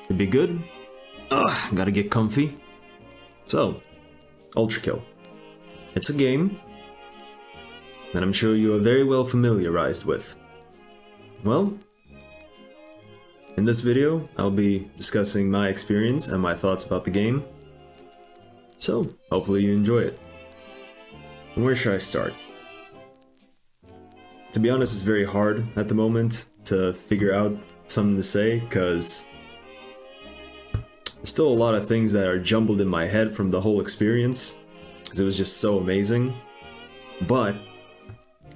Should be good. Ugh, gotta get comfy. So, Ultrakill. It's a game that I'm sure you are very well familiarized with. Well, in this video, I'll be discussing my experience and my thoughts about the game. So, hopefully you enjoy it. Where should I start? To be honest, it's very hard at the moment to figure out something to say, because there's still a lot of things that are jumbled in my head from the whole experience, because it was just so amazing. But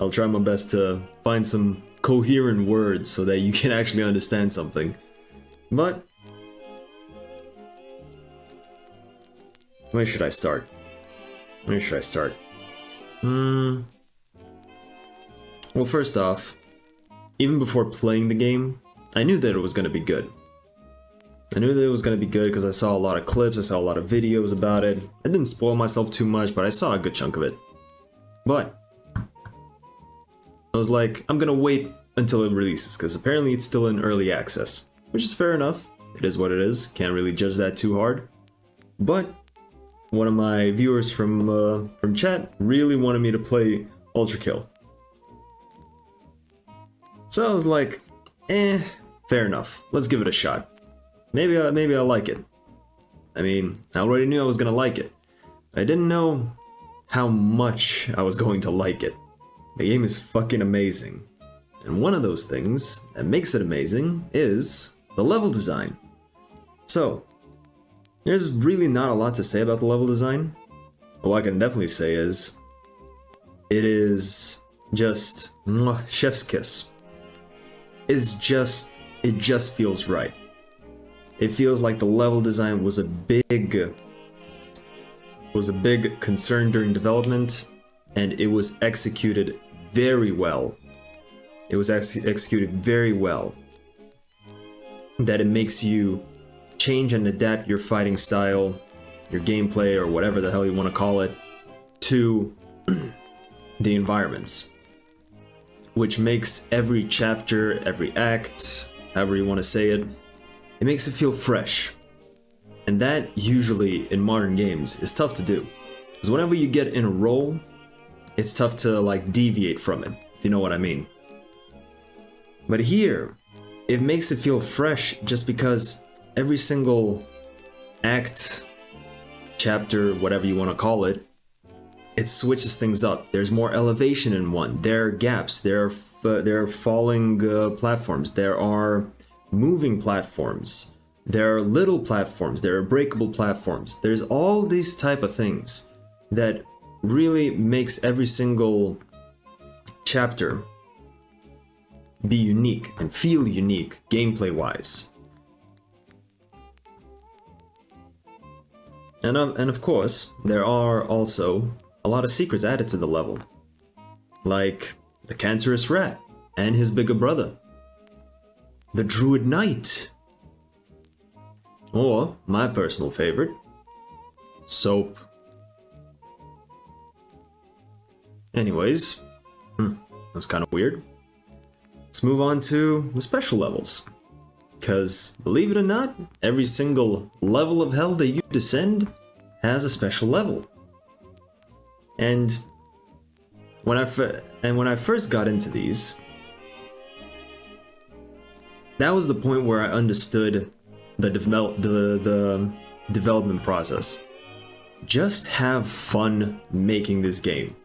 I'll try my best to find some coherent words so that you can actually understand something. But where should I start? Where should I start? Well, first off, even before playing the game, I knew that it was going to be good. I knew that it was going to be good because I saw a lot of clips, I saw a lot of videos about it. I didn't spoil myself too much, but I saw a good chunk of it. But I was like, I'm going to wait until it releases, because apparently it's still in early access. Which is fair enough. It is what it is. Can't really judge that too hard. But one of my viewers from chat really wanted me to play Ultrakill. So I was like, fair enough. Let's give it a shot. Maybe I'll like it. I mean, I already knew I was gonna like it. I didn't know how much I was going to like it. The game is fucking amazing. And one of those things that makes it amazing is the level design. So, there's really not a lot to say about the level design. But what I can definitely say is, it is just chef's kiss. It just feels right. It feels like the level design was a big concern during development, and it was executed very well. It was executed very well. That it makes you change and adapt your fighting style, your gameplay, or whatever the hell you want to call it, to the environments. Which makes every chapter, every act, however you want to say it, it makes it feel fresh. And that usually in modern games is tough to do. Because whenever you get in a role, it's tough to like deviate from it, if you know what I mean. But here, it makes it feel fresh just because every single act, chapter, whatever you want to call it, it switches things up. There's more elevation in one. There are gaps. There are falling platforms. There are moving platforms. There are little platforms. There are breakable platforms. There's all these type of things that really makes every single chapter be unique and feel unique gameplay-wise. And of course, there are also a lot of secrets added to the level, like the cancerous rat and his bigger brother, the druid knight, or my personal favorite, soap. Anyways, that's kind of weird. Let's move on to the special levels, because believe it or not, every single level of hell that you descend has a special level. And when I first got into these, that was the point where I understood the development process. Just have fun making this game.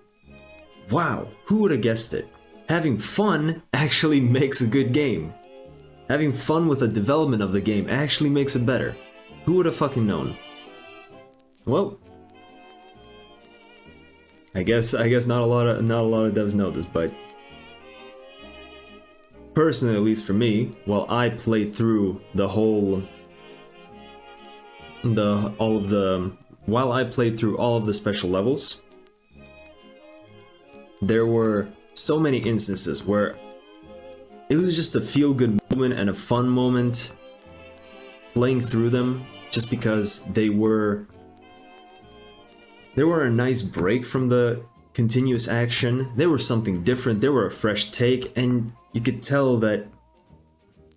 Wow, who would have guessed it? Having fun actually makes a good game. Having fun with the development of the game actually makes it better. Who would have fucking known? Well, I guess not a lot of devs know this, but personally, at least for me, while I played through all of the special levels, there were so many instances where it was just a feel-good moment and a fun moment playing through them, just because they were a nice break from the continuous action. They were something different. They were a fresh take, and you could tell that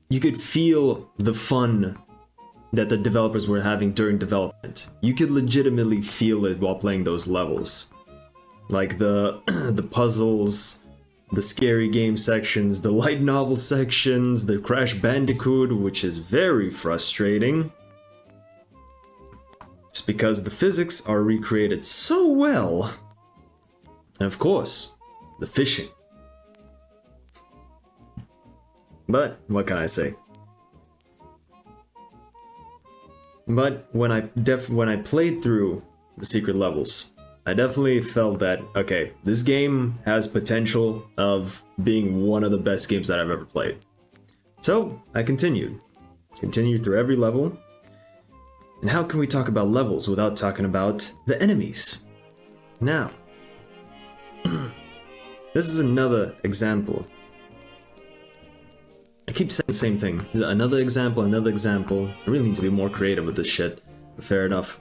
you could feel the fun that the developers were having during development. You could legitimately feel it while playing those levels. Like the the puzzles, the scary game sections, the light novel sections, the Crash Bandicoot, which is very frustrating. It's because the physics are recreated so well. And of course, the fishing. But what can I say? But when I played through the secret levels, I definitely felt that, okay, this game has potential of being one of the best games that I've ever played. So I continued through every level. And how can we talk about levels without talking about the enemies? Now, this is another example. I keep saying the same thing. Another example, another example. I really need to be more creative with this shit. But fair enough.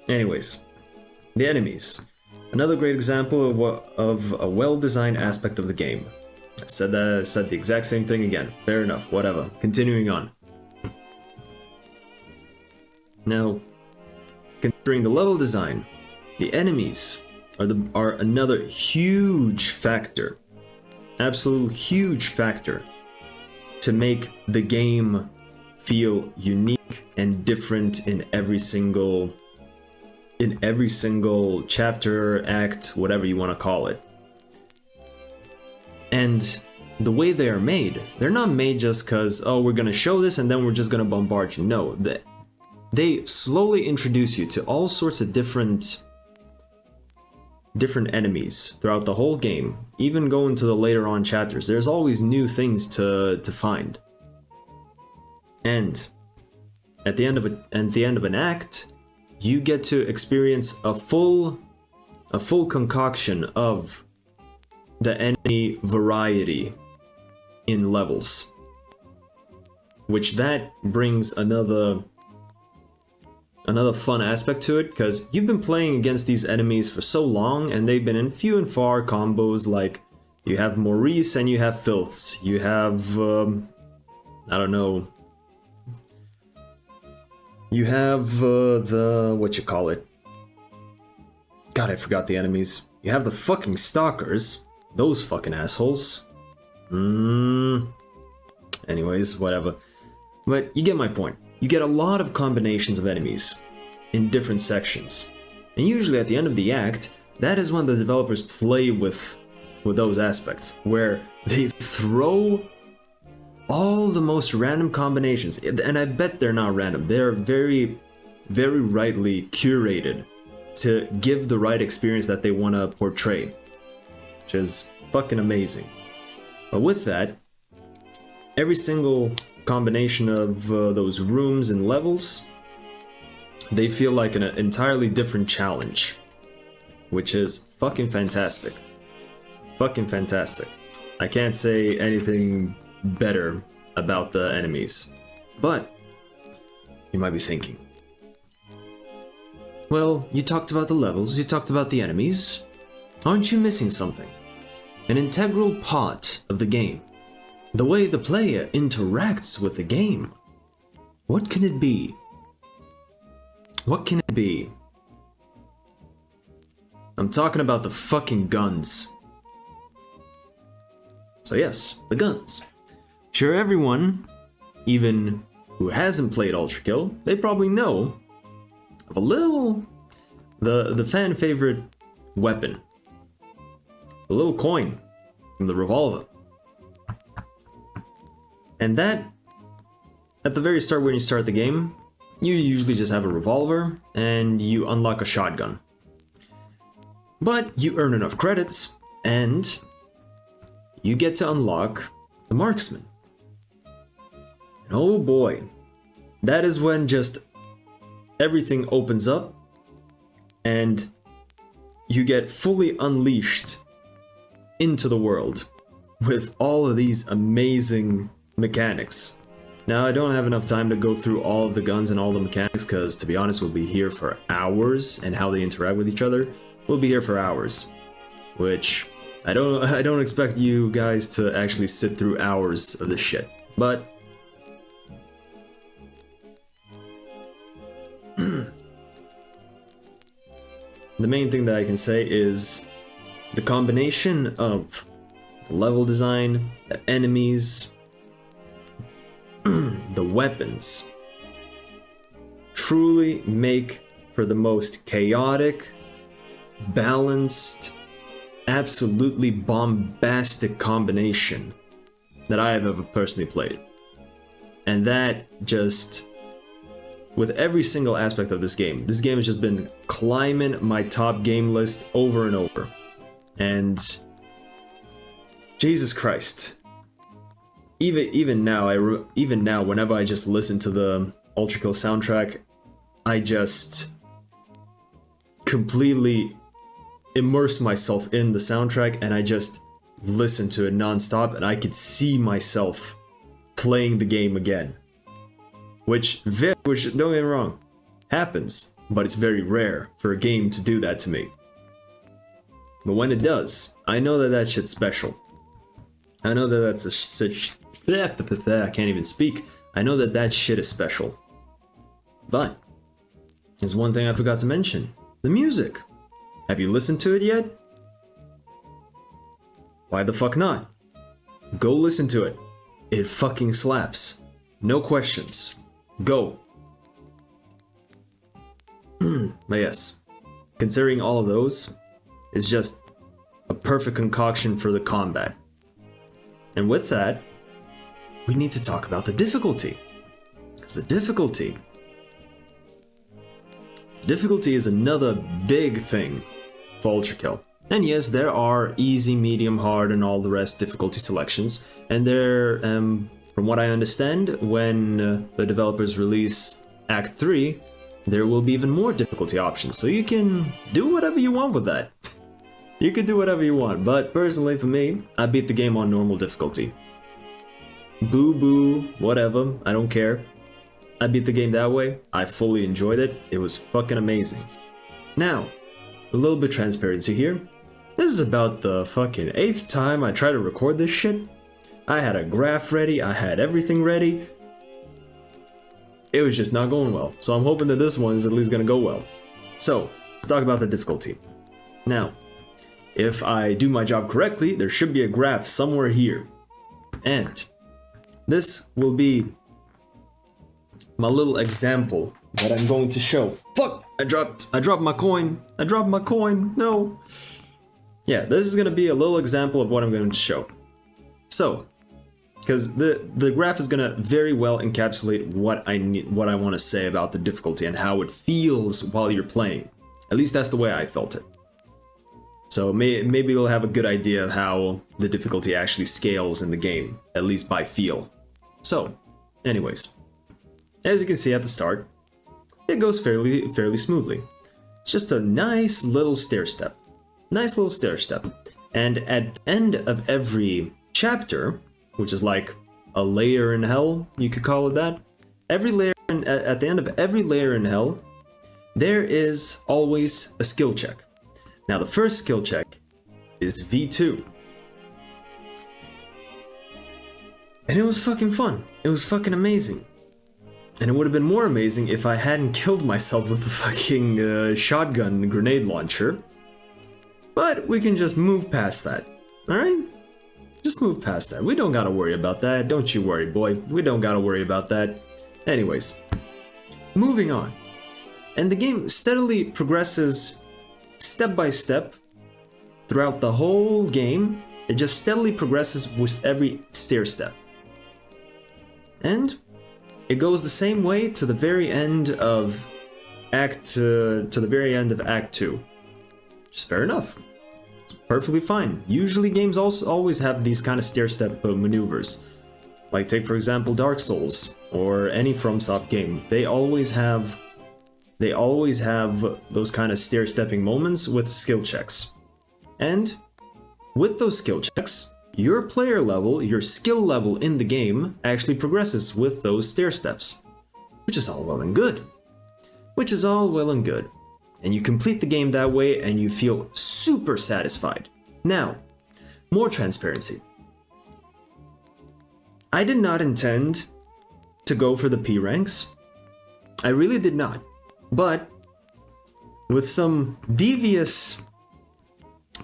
Anyways, the enemies. Another great example of a well-designed aspect of the game. I said the exact same thing again. Fair enough, whatever. Continuing on. Now, considering the level design, the enemies are another huge factor. Absolute huge factor to make the game feel unique and different in every single chapter, act, whatever you want to call it. And the way they are made, they're not made just because, oh, we're gonna show this and then we're just gonna bombard you. No, they slowly introduce you to all sorts of different enemies throughout the whole game. Even going to the later on chapters, there's always new things to find. And at the end of an act, you get to experience a full concoction of the enemy variety in levels, which that brings another fun aspect to it, because you've been playing against these enemies for so long and they've been in few and far combos. Like you have Maurice and you have Filths, you have I don't know, you have the what you call it, god, I forgot the enemies. You have the fucking stalkers, those fucking assholes. Anyways, whatever, but you get my point. You get a lot of combinations of enemies in different sections. And usually at the end of the act, that is when the developers play with those aspects, where they throw all the most random combinations. And I bet they're not random. They're very, very rightly curated to give the right experience that they want to portray, which is fucking amazing. But with that, every single combination of those rooms and levels, they feel like an entirely different challenge, which is fucking fantastic. Fucking fantastic. I can't say anything better about the enemies. But you might be thinking, well, you talked about the levels, you talked about the enemies. Aren't you missing something? An integral part of the game. The way the player interacts with the game. What can it be? What can it be? I'm talking about the fucking guns. So yes, the guns. Sure, everyone, even who hasn't played Ultrakill, they probably know of a little, the fan favorite weapon. The little coin from the revolver. And that, at the very start when you start the game, you usually just have a revolver and you unlock a shotgun. But you earn enough credits and you get to unlock the marksman. And oh boy, that is when just everything opens up and you get fully unleashed into the world with all of these amazing mechanics. Now, I don't have enough time to go through all of the guns and all the mechanics, because to be honest, we'll be here for hours, and how they interact with each other, we'll be here for hours. Which, I don't expect you guys to actually sit through hours of this shit. But the main thing that I can say is the combination of the level design, the enemies, the weapons truly make for the most chaotic, balanced, absolutely bombastic combination that I have ever personally played. And that just, with every single aspect of this game has just been climbing my top game list over and over. And Jesus Christ, even now, whenever I just listen to the Ultrakill soundtrack, I just completely immerse myself in the soundtrack and I just listen to it non-stop, and I could see myself playing the game again. Which, don't get me wrong, happens, but it's very rare for a game to do that to me. But when it does, I know that that shit's special. I know that that's I can't even speak. I know that that shit is special. But there's one thing I forgot to mention. The music. Have you listened to it yet? Why the fuck not? Go listen to it. It fucking slaps. No questions. Go. But yes, considering all of those, it's just a perfect concoction for the combat. And with that, we need to talk about the difficulty. Because the difficulty is another big thing for Ultrakill. And yes, there are easy, medium, hard, and all the rest difficulty selections. And there, from what I understand, when the developers release Act 3, there will be even more difficulty options. So you can do whatever you want with that. You can do whatever you want, but personally for me, I beat the game on normal difficulty. Boo boo, whatever, I don't care. I beat the game that way, I fully enjoyed it, it was fucking amazing. Now, a little bit of transparency here. This is about the fucking 8th time I try to record this shit. I had a graph ready, I had everything ready. It was just not going well, so I'm hoping that this one is at least gonna go well. So, let's talk about the difficulty. Now, if I do my job correctly, there should be a graph somewhere here. And this will be my little example that I'm going to show. Fuck! I dropped my coin. No. Yeah, this is gonna be a little example of what I'm going to show. So, because the graph is gonna very well encapsulate what I want to say about the difficulty and how it feels while you're playing. At least that's the way I felt it. So maybe you'll have a good idea of how the difficulty actually scales in the game, at least by feel. So, anyways, as you can see at the start, it goes fairly smoothly. It's just a nice little stair step. And at the end of every chapter, which is like a layer in hell, you could call it that. At the end of every layer in hell, there is always a skill check. Now the first skill check is V2. And it was fucking fun. It was fucking amazing. And it would have been more amazing if I hadn't killed myself with the fucking shotgun grenade launcher. But we can just move past that, alright? Just move past that. We don't gotta worry about that. Don't you worry, boy. We don't gotta worry about that. Anyways, moving on. And the game steadily progresses step by step throughout the whole game. It just steadily progresses with every stair step. And it goes the same way to the very end of Act 2, which is fair enough. It's perfectly fine. Usually games also always have these kind of stair step maneuvers. Like take for example Dark Souls or any FromSoft game. They always have those kind of stair stepping moments with skill checks. And with those skill checks, your player level, your skill level in the game actually progresses with those stair steps. Which is all well and good. And you complete the game that way and you feel super satisfied. Now, more transparency. I did not intend to go for the P ranks. I really did not. But with some devious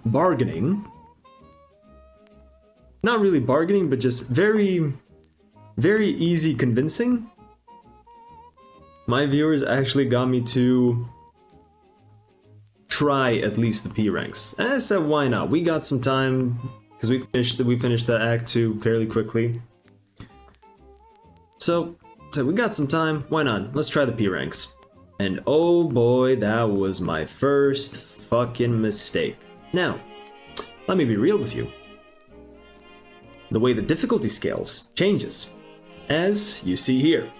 bargaining. Not really bargaining, but just very, very easy convincing. My viewers actually got me to try at least the P ranks. And I said, why not? We got some time because we finished that Act 2 fairly quickly. So we got some time. Why not? Let's try the P ranks. And oh boy, that was my first fucking mistake. Now, let me be real with you. The way the difficulty scales changes, as you see here.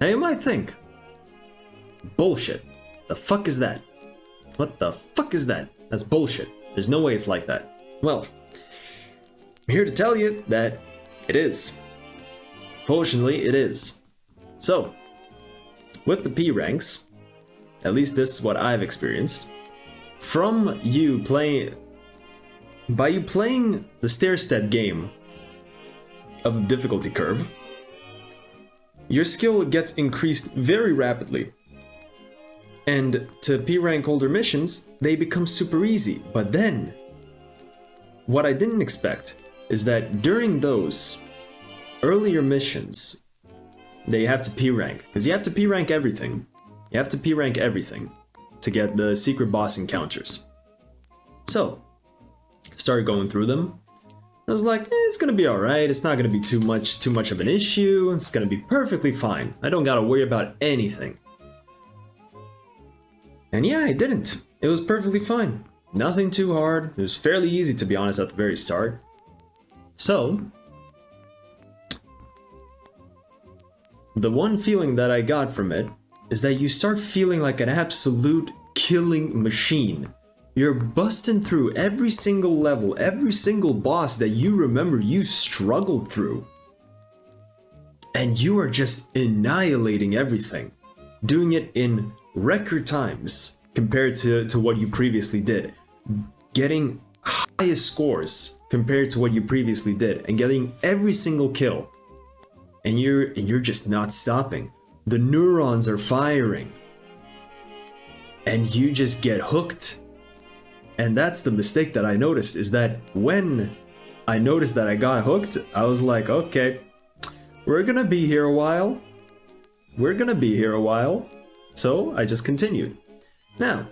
Now you might think, bullshit. The fuck is that? What the fuck is that? That's bullshit. There's no way it's like that. Well, I'm here to tell you that it is. Fortunately, it is. So, with the P ranks, at least this is what I've experienced, by you playing the stair-step game of the difficulty curve, your skill gets increased very rapidly. And to P rank older missions, they become super easy. But then, what I didn't expect is that during those earlier missions, they have to P rank, because you have to P rank everything. You have to P rank everything to get the secret boss encounters. So, started going through them. I was like, it's gonna be alright, it's not gonna be too much of an issue, it's gonna be perfectly fine. I don't gotta worry about anything. And yeah, I didn't. It was perfectly fine. Nothing too hard. It was fairly easy, to be honest, at the very start. So, the one feeling that I got from it is that you start feeling like an absolute killing machine. You're busting through every single level, every single boss that you remember you struggled through. And you are just annihilating everything. Doing it in record times compared to what you previously did. Getting highest scores compared to what you previously did. And getting every single kill. And you're just not stopping. The neurons are firing. And you just get hooked. And that's the mistake that I noticed, is that when I noticed that I got hooked, I was like, okay, we're gonna be here a while. We're gonna be here a while. So I just continued. Now,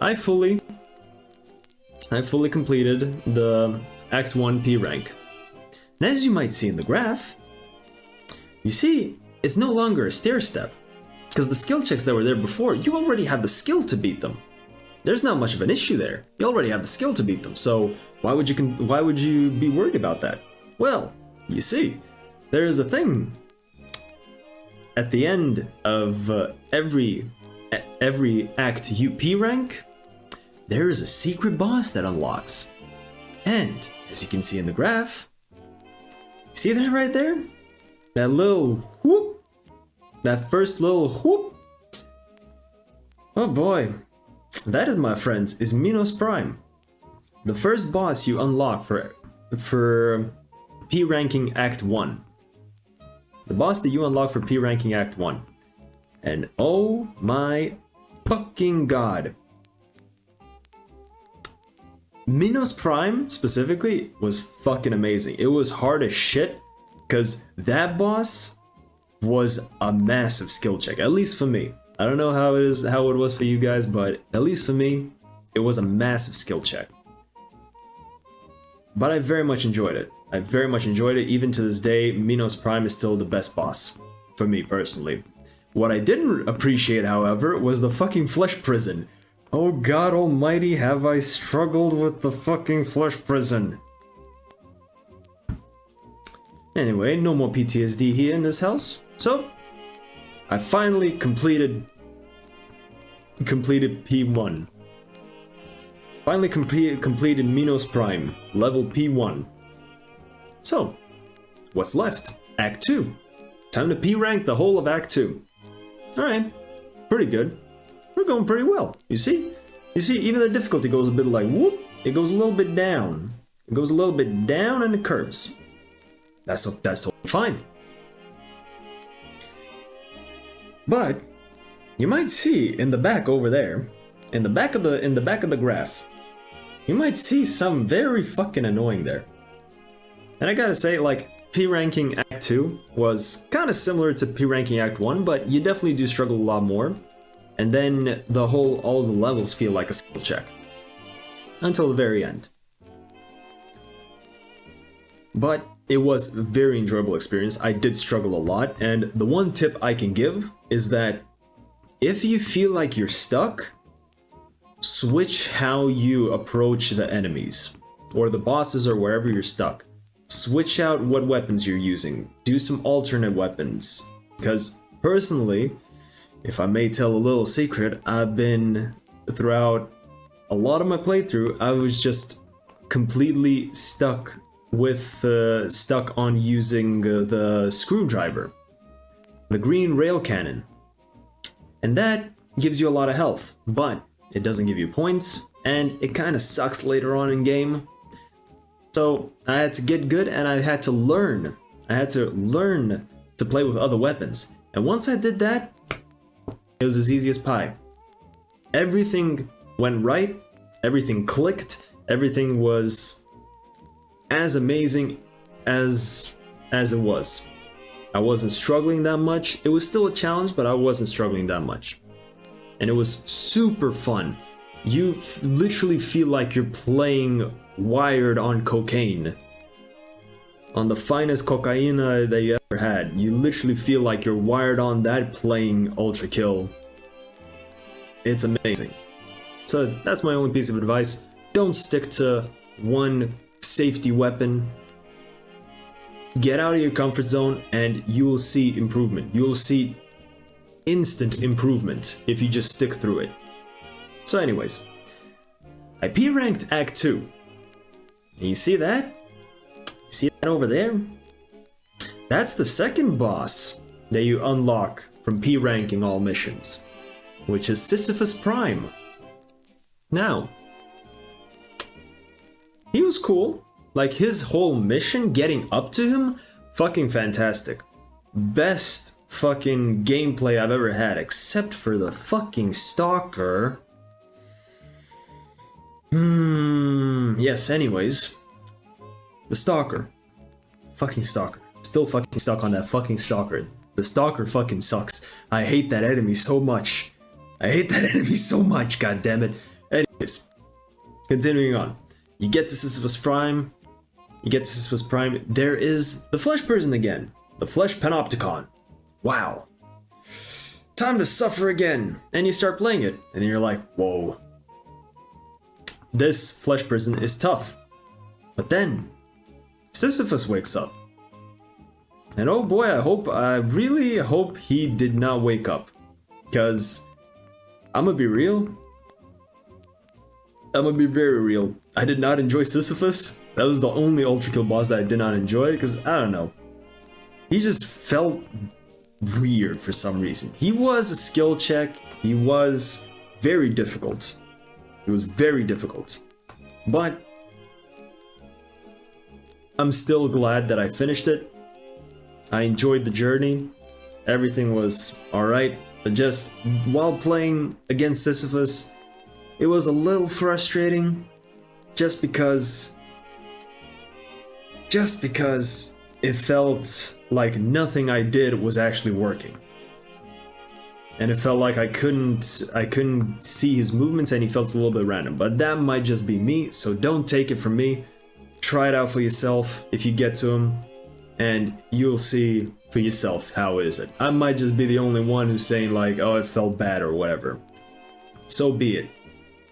I fully completed the Act 1 P rank. And as you might see in the graph, you see, it's no longer a stair step. Because the skill checks that were there before, you already have the skill to beat them. There's not much of an issue there. You already have the skill to beat them, so why would you be worried about that? Well, you see, there is a thing. At the end of every Act UP rank, there is a secret boss that unlocks. And, as you can see in the graph, see that right there? That little whoop? That first little whoop? Oh boy. That, my friends, is Minos Prime. The first boss you unlock for P ranking Act 1. The boss that you unlock for P ranking Act 1. And oh my fucking god. Minos Prime, specifically, was fucking amazing. It was hard as shit, because that boss was a massive skill check, at least for me. I don't know how it was for you guys, but at least for me, it was a massive skill check. But I very much enjoyed it. I very much enjoyed it. Even to this day, Minos Prime is still the best boss, for me personally. What I didn't appreciate, however, was the fucking flesh prison. Oh god almighty, have I struggled with the fucking flesh prison. Anyway, no more PTSD here in this house. So, I finally completed P1. Finally completed Minos Prime, level P1. So, what's left? Act 2. Time to P rank the whole of Act 2. Alright, pretty good. We're going pretty well, you see? You see, even the difficulty goes a bit like whoop, it goes a little bit down. It goes a little bit down and it curves. That's totally fine. But you might see in the back over there, in the back of the graph, you might see some very fucking annoying there. And I gotta say, like, P ranking Act 2 was kind of similar to P ranking Act 1, but you definitely do struggle a lot more. And then all the levels feel like a skill check. Until the very end. But it was a very enjoyable experience. I did struggle a lot, and the one tip I can give is that if you feel like you're stuck, switch how you approach the enemies, or the bosses, or wherever you're stuck. Switch out what weapons you're using. Do some alternate weapons. Because personally, if I may tell a little secret, I've been, throughout a lot of my playthrough, I was just completely stuck on using the screwdriver, the green rail cannon. And that gives you a lot of health, but it doesn't give you points, and it kind of sucks later on in game. So I had to get good, and I had to learn. I had to learn to play with other weapons. And once I did that, it was as easy as pie. Everything went right, everything clicked, everything was as amazing as it was. I wasn't struggling that much. It was still a challenge, but I wasn't struggling that much. And it was super fun. You literally feel like you're playing Wired on cocaine. On the finest cocaina that you ever had. You literally feel like you're wired on that playing Ultrakill. It's amazing. So that's my only piece of advice. Don't stick to one safety weapon. Get out of your comfort zone and you will see improvement. You will see instant improvement if you just stick through it. So anyways, I P-ranked Act 2. And you see that? You see that over there? That's the second boss that you unlock from P-ranking all missions, which is Sisyphus Prime. Now, he was cool. Like, his whole mission, getting up to him, fucking fantastic. Best fucking gameplay I've ever had, except for the fucking Stalker. Yes, anyways. The Stalker. Fucking Stalker. Still fucking stuck on that fucking Stalker. The Stalker fucking sucks. I hate that enemy so much. I hate that enemy so much, goddammit. Anyways. Continuing on. You get to Sisyphus Prime. There is the Flesh Person again. The Flesh Panopticon. Wow. Time to suffer again. And you start playing it. And you're like, whoa. This Flesh Person is tough. But then, Sisyphus wakes up. And oh boy, I really hope he did not wake up. Because, I'm gonna be real. I'm gonna be very real. I did not enjoy Sisyphus. That was the only Ultrakill boss that I did not enjoy, because, I don't know. He just felt weird for some reason. He was a skill check. He was very difficult. It was very difficult. But I'm still glad that I finished it. I enjoyed the journey. Everything was alright. But just while playing against Sisyphus, it was a little frustrating. Just because it felt like nothing I did was actually working. And it felt like I couldn't see his movements, and he felt a little bit random. But that might just be me, so don't take it from me. Try it out for yourself if you get to him, and you'll see for yourself how is it. I might just be the only one who's saying like, oh, it felt bad or whatever. So be it.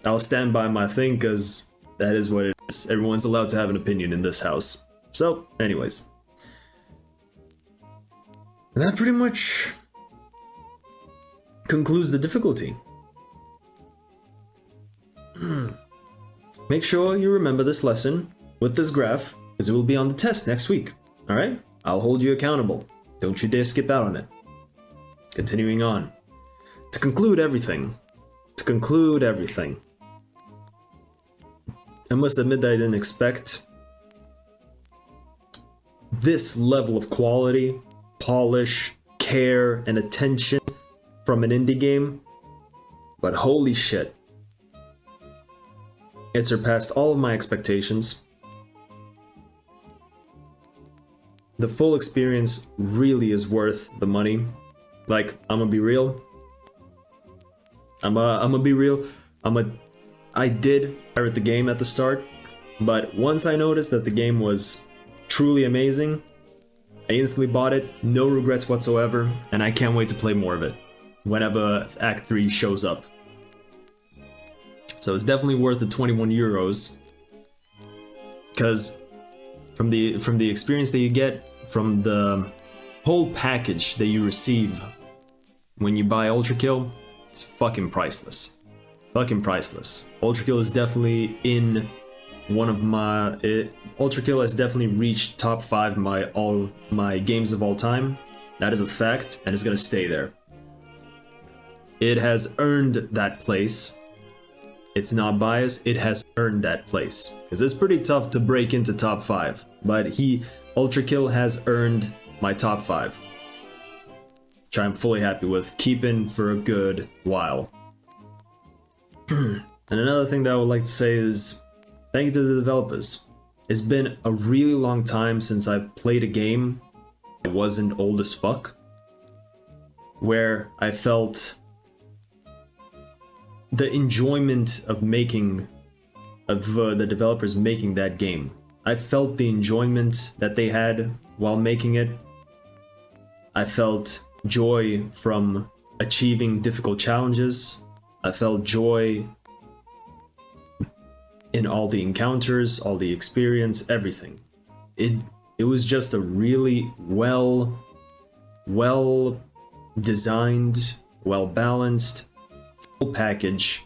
I'll stand by my thing, because that is what it is. Everyone's allowed to have an opinion in this house. So, anyways. And that pretty much concludes the difficulty. Make sure you remember this lesson with this graph, because it will be on the test next week. Alright? I'll hold you accountable. Don't you dare skip out on it. Continuing on. To conclude everything. I must admit that I didn't expect this level of quality, polish, care, and attention from an indie game, but holy shit. It surpassed all of my expectations. The full experience really is worth the money. Like, I'm gonna be real. I'm gonna be real. I did pirate the game at the start, but once I noticed that the game was truly amazing, I instantly bought it, no regrets whatsoever, and I can't wait to play more of it whenever Act 3 shows up. So it's definitely worth the 21 euros, because from the experience that you get, from the whole package that you receive when you buy Ultrakill, it's fucking priceless. Fucking priceless. Ultrakill is definitely in one of my... Ultrakill has definitely reached top 5 my games of all time. That is a fact, and it's gonna stay there. It has earned that place. It's not biased, it has earned that place. Because it's pretty tough to break into top 5, but Ultrakill has earned my top 5. Which I'm fully happy with, keeping for a good while. And another thing that I would like to say is, thank you to the developers. It's been a really long time since I've played a game that wasn't old as fuck, where I felt the enjoyment of the developers making that game. I felt the enjoyment that they had while making it. I felt joy from achieving difficult challenges. I felt joy in all the encounters, all the experience, everything. It was just a really well designed, well balanced, full package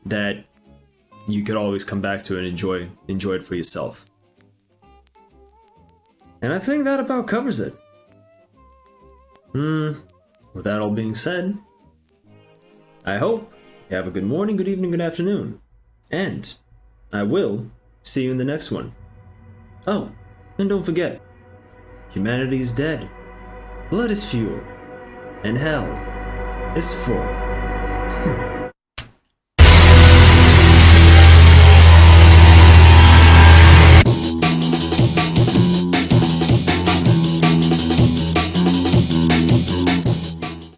that you could always come back to and enjoy it for yourself. And I think that about covers it. With that all being said, I hope you have a good morning, good evening, good afternoon, and I will see you in the next one. Oh, and don't forget, humanity is dead, blood is fuel, and hell is full.